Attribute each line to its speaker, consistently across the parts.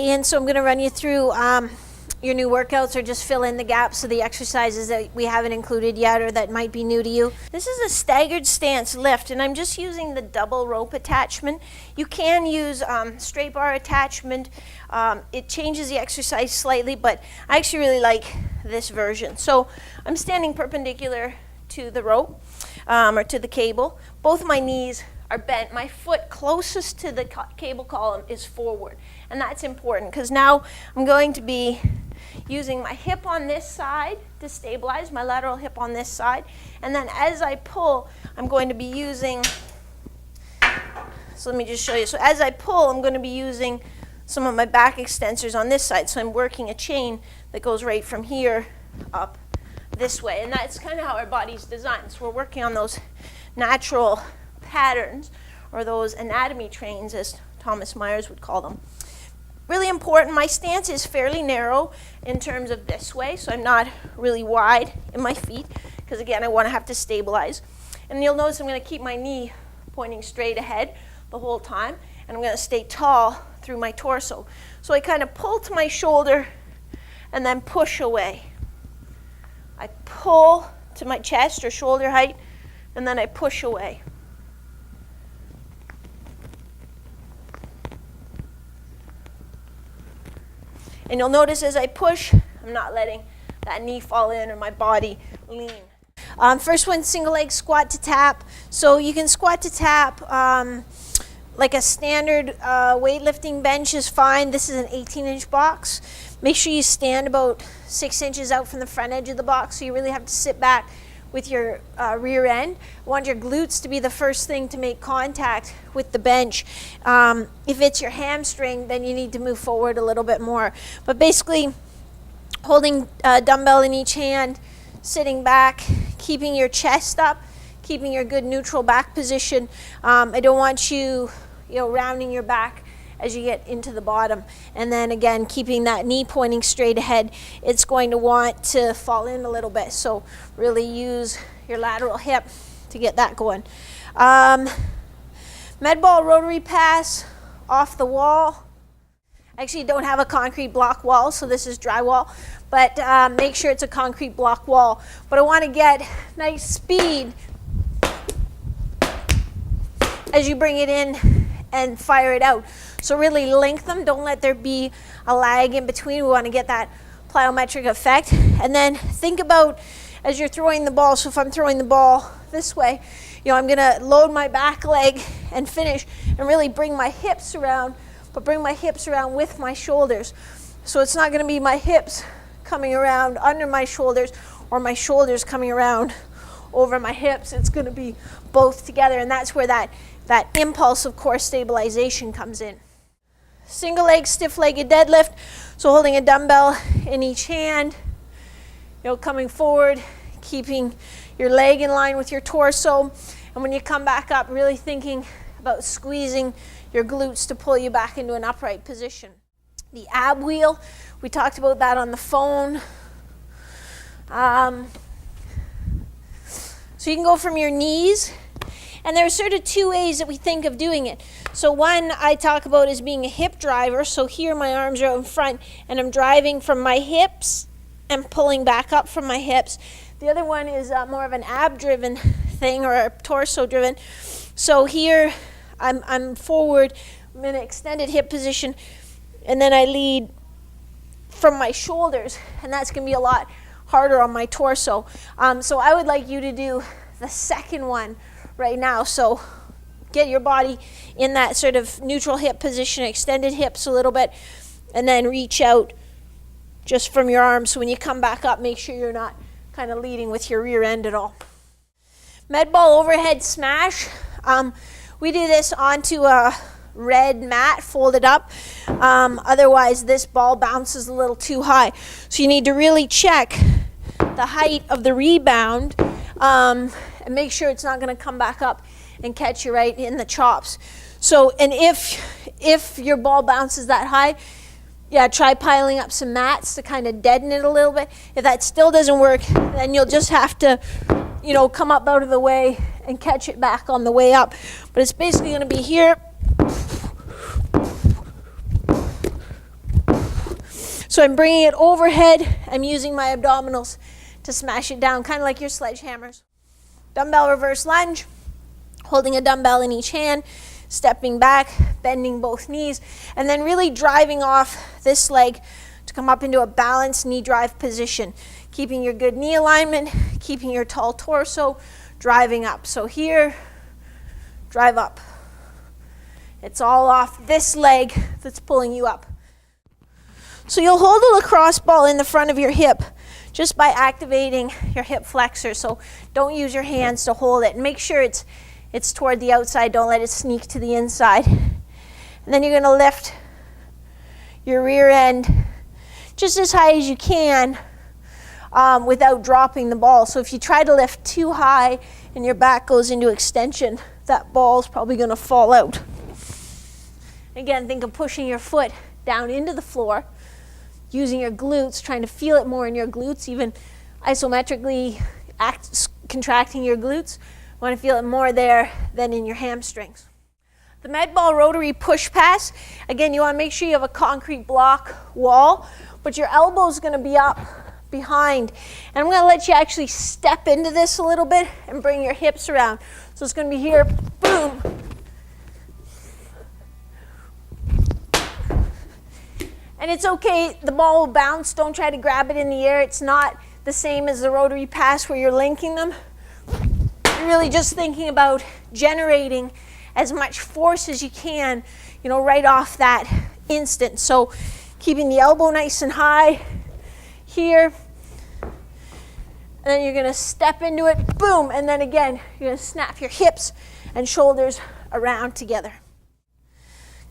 Speaker 1: day in, so I'm going to run you through your new workouts, or just fill in the gaps of the exercises that we haven't included yet or that might be new to you. This is a staggered stance lift, and I'm just using the double rope attachment. You can use straight bar attachment. It changes the exercise slightly, but I actually really like this version. So I'm standing perpendicular to the rope or to the cable. Both my knees are bent. My foot closest to the cable column is forward, and that's important because now I'm going to be using my hip on this side to stabilize, my lateral hip on this side, and then as I pull, I'm going to be using, so let me just show you. So as I pull, I'm going to be using some of my back extensors on this side, so I'm working a chain that goes right from here up this way, and that's kind of how our body's designed. So we're working on those natural patterns, or those anatomy trains, as Thomas Myers would call them. Really important, my stance is fairly narrow in terms of this way, so I'm not really wide in my feet, because again, I want to have to stabilize. And you'll notice I'm going to keep my knee pointing straight ahead the whole time, and I'm going to stay tall through my torso. So I kind of pull to my shoulder and then push away. I pull to my chest or shoulder height, and then I push away. And you'll notice as I push, I'm not letting that knee fall in or my body lean. First one, single leg squat to tap. So you can squat to tap like a standard weightlifting bench is fine. This is an 18-inch box. Make sure you stand about 6 inches out from the front edge of the box, so you really have to sit back with your rear end. I want your glutes to be the first thing to make contact with the bench. If it's your hamstring, then you need to move forward a little bit more. But basically, holding a dumbbell in each hand, sitting back, keeping your chest up, keeping your good neutral back position. I don't want you rounding your back as you get into the bottom. And then again, keeping that knee pointing straight ahead. It's going to want to fall in a little bit, so really use your lateral hip to get that going. Med ball rotary pass off the wall. I actually don't have a concrete block wall, so this is drywall, but make sure it's a concrete block wall. But I want to get nice speed as you bring it in and fire it out. So really link them, don't let there be a lag in between. We want to get that plyometric effect. And then think about as you're throwing the ball, so if I'm throwing the ball this way, I'm gonna load my back leg and finish and really bring my hips around, but bring my hips around with my shoulders. So it's not gonna be my hips coming around under my shoulders or my shoulders coming around over my hips. It's gonna be both together, and that's where that impulse of core stabilization comes in. Single leg stiff-legged deadlift, so holding a dumbbell in each hand, coming forward, keeping your leg in line with your torso, and when you come back up, really thinking about squeezing your glutes to pull you back into an upright position. The ab wheel, we talked about that on the phone. So you can go from your knees, and there are sort of two ways that we think of doing it. So one I talk about is being a hip driver. So here my arms are out in front, and I'm driving from my hips and pulling back up from my hips. The other one is more of an ab-driven thing, or a torso-driven. So here I'm forward, I'm in an extended hip position, and then I lead from my shoulders, and that's going to be a lot harder on my torso. So I would like you to do the second one right now. So get your body in that sort of neutral hip position, extended hips a little bit, and then reach out just from your arms. So when you come back up, make sure you're not kind of leading with your rear end at all. Med ball overhead smash. We do this onto a red mat folded up. Otherwise, this ball bounces a little too high. So you need to really check the height of the rebound and make sure it's not going to come back up and catch you right in the chops. So, and if your ball bounces that high, try piling up some mats to kind of deaden it a little bit. If that still doesn't work, then you'll just have to, come up out of the way and catch it back on the way up. But it's basically going to be here So I'm bringing it overhead. I'm using my abdominals to smash it down, kind of like your sledgehammers. Dumbbell reverse lunge, holding a dumbbell in each hand, stepping back, bending both knees, and then really driving off this leg to come up into a balanced knee drive position, keeping your good knee alignment, keeping your tall torso, driving up. So here, drive up. It's all off this leg that's pulling you up. So you'll hold a lacrosse ball in the front of your hip just by activating your hip flexor. So don't use your hands to hold it. Make sure it's toward the outside. Don't let it sneak to the inside. And then you're going to lift your rear end just as high as you can without dropping the ball. So if you try to lift too high and your back goes into extension, that ball is probably going to fall out. Again, think of pushing your foot down into the floor, using your glutes, trying to feel it more in your glutes, even isometrically contracting your glutes. You want to feel it more there than in your hamstrings. The med ball rotary push pass, again, you want to make sure you have a concrete block wall, but your elbow is going to be up behind. And I'm going to let you actually step into this a little bit and bring your hips around. So it's going to be here, boom. And it's okay, the ball will bounce. Don't try to grab it in the air. It's not the same as the rotary pass where you're linking them. You're really just thinking about generating as much force as you can, right off that instant. So keeping the elbow nice and high here. And then you're going to step into it, boom. And then again, you're going to snap your hips and shoulders around together.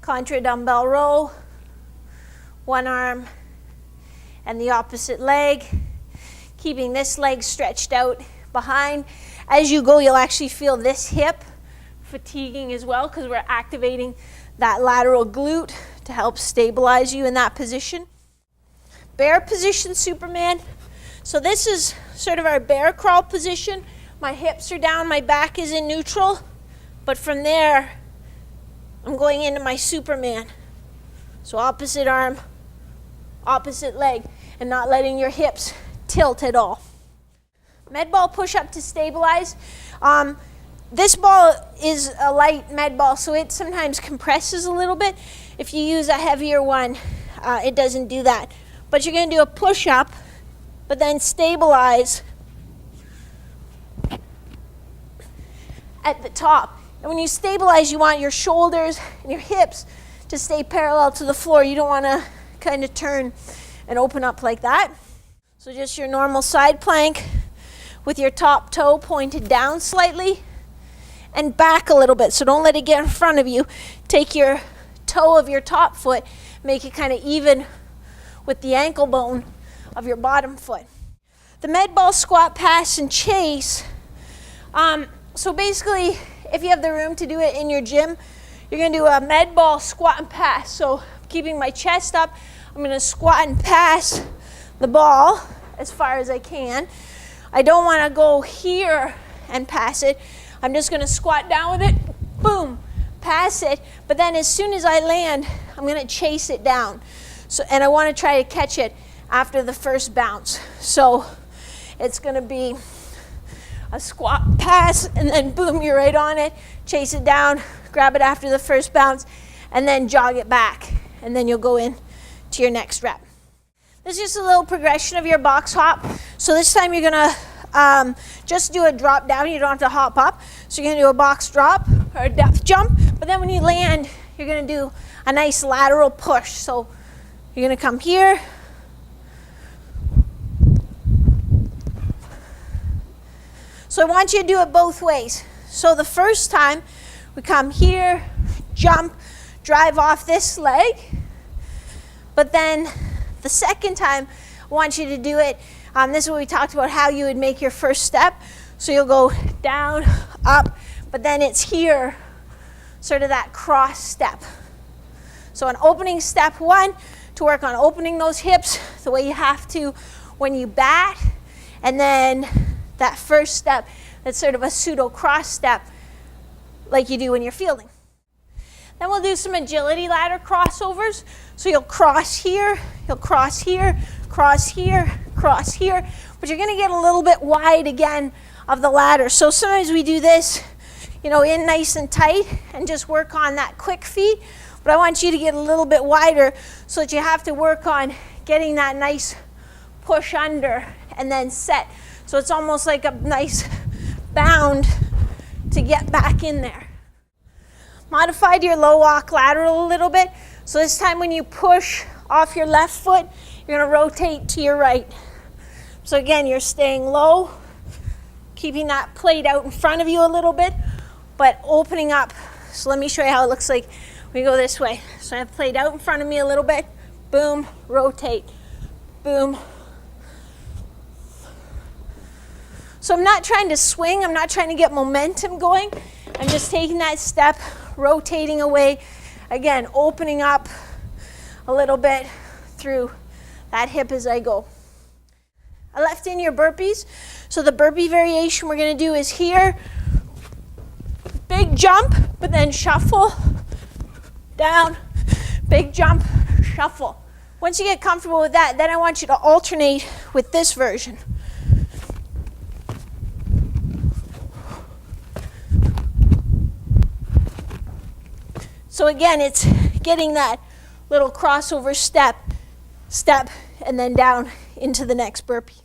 Speaker 1: Contra dumbbell row. One arm and the opposite leg, keeping this leg stretched out behind. As you go, you'll actually feel this hip fatiguing as well because we're activating that lateral glute to help stabilize you in that position. Bear position, Superman. So this is sort of our bear crawl position. My hips are down, my back is in neutral, but from there, I'm going into my Superman. So opposite arm, opposite leg, and not letting your hips tilt at all. Med ball push up to stabilize. This ball is a light med ball, so it sometimes compresses a little bit. If you use a heavier one, it doesn't do that. But you're going to do a push up, but then stabilize at the top. And when you stabilize, you want your shoulders and your hips to stay parallel to the floor. You don't want to kind of turn and open up like that. So just your normal side plank with your top toe pointed down slightly and back a little bit. So don't let it get in front of you. Take your toe of your top foot, make it kind of even with the ankle bone of your bottom foot. The med ball squat, pass, and chase. So basically, if you have the room to do it in your gym, you're going to do a med ball squat and pass. So keeping my chest up, I'm going to squat and pass the ball as far as I can. I don't want to go here and pass it. I'm just going to squat down with it, boom, pass it. But then as soon as I land, I'm going to chase it down. And I want to try to catch it after the first bounce. So it's going to be a squat, pass, and then boom, you're right on it. Chase it down, grab it after the first bounce, and then jog it back. And then you'll go in to your next rep. This is just a little progression of your box hop. So this time you're going to just do a drop down. You don't have to hop up. So you're going to do a box drop or a depth jump. But then when you land, you're going to do a nice lateral push. So you're going to come here. So I want you to do it both ways. So the first time, we come here, jump, drive off this leg. But then the second time, I want you to do it. This is what we talked about, how you would make your first step. So you'll go down, up, but then it's here, sort of that cross step. So an opening step one, to work on opening those hips the way you have to when you bat. And then that first step, that's sort of a pseudo cross step like you do when you're fielding. Then we'll do some agility ladder crossovers. So you'll cross here, you'll cross here, cross here, cross here, but you're gonna get a little bit wide again of the ladder. So sometimes we do this, you know, in nice and tight and just work on that quick feet, but I want you to get a little bit wider so that you have to work on getting that nice push under and then set. So it's almost like a nice bound to get back in there. Modified your low walk lateral a little bit. So this time when you push off your left foot, you're gonna rotate to your right. So again, you're staying low, keeping that plate out in front of you a little bit, but opening up. So let me show you how it looks like when we go this way. So I have plate out in front of me a little bit, boom, rotate, boom. So I'm not trying to swing, I'm not trying to get momentum going. I'm just taking that step, rotating away. Again, opening up a little bit through that hip as I go. I left in your burpees. So the burpee variation we're gonna do is here, big jump, but then shuffle, down, big jump, shuffle. Once you get comfortable with that, then I want you to alternate with this version. So again, it's getting that little crossover step, and then down into the next burpee.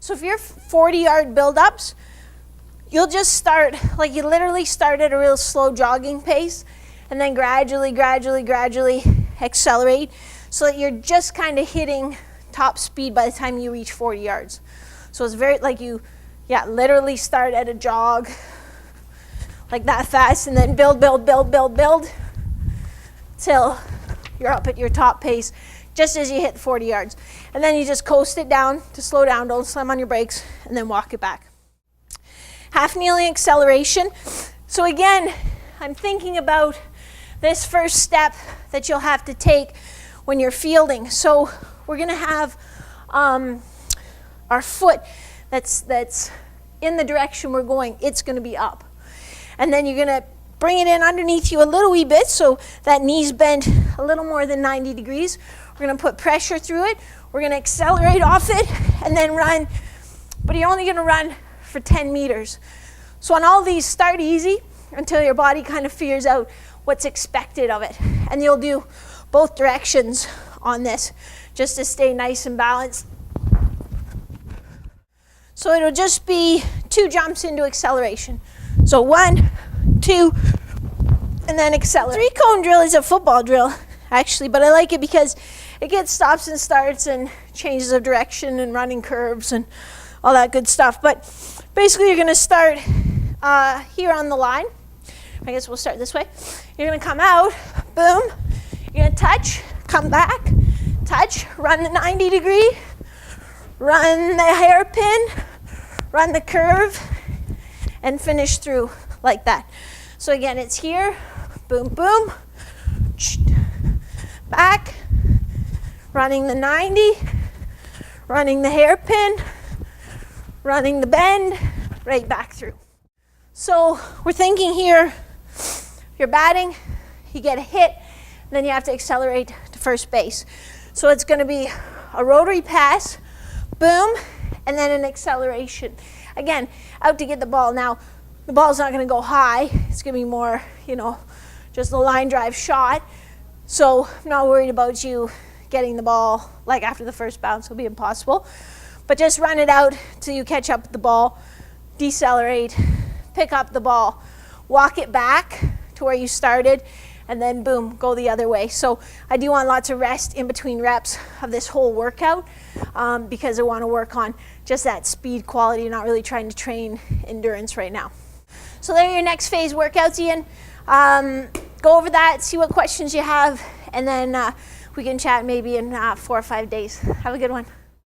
Speaker 1: So if you're 40-yard build-ups, you'll just start, like you literally start at a real slow jogging pace, and then gradually accelerate so that you're just kind of hitting top speed by the time you reach 40 yards. So it's very, like you, literally start at a jog, like that fast, and then build till you're up at your top pace just as you hit 40 yards. And then you just coast it down to slow down, don't slam on your brakes, and then walk it back. Half kneeling acceleration. So again, I'm thinking about this first step that you'll have to take when you're fielding. So we're gonna have our foot that's in the direction we're going, it's gonna be up. And then you're gonna bring it in underneath you a little wee bit so that knee's bent a little more than 90 degrees. We're gonna put pressure through it. We're gonna accelerate off it and then run, but you're only gonna run for 10 meters. So on all these, start easy until your body kind of figures out what's expected of it. And you'll do both directions on this just to stay nice and balanced. So it'll just be 2 jumps into acceleration. So 1, 2, and then accelerate. 3-cone drill is a football drill, actually, but I like it because it gets stops and starts and changes of direction and running curves and all that good stuff. But basically you're gonna start here on the line. I guess we'll start this way. You're gonna come out, boom, you're gonna touch, come back, touch, run the 90 degree, run the hairpin, run the curve, and finish through like that. So again, it's here, boom, boom, back, running the 90, running the hairpin, running the bend, right back through. So we're thinking here, you're batting, you get a hit, and then you have to accelerate to first base. So it's gonna be a rotary pass, boom, and then an acceleration. Again, out to get the ball. Now, the ball's not gonna go high. It's gonna be more, just a line drive shot. So I'm not worried about you getting the ball, like after the first bounce, it'll be impossible. But just run it out till you catch up with the ball, decelerate, pick up the ball, walk it back to where you started, and then boom, go the other way. So I do want lots of rest in between reps of this whole workout because I want to work on just that speed quality, not really trying to train endurance right now. So there are your next phase workouts, Ian. Go over that, see what questions you have, and then we can chat maybe in 4 or 5 days. Have a good one.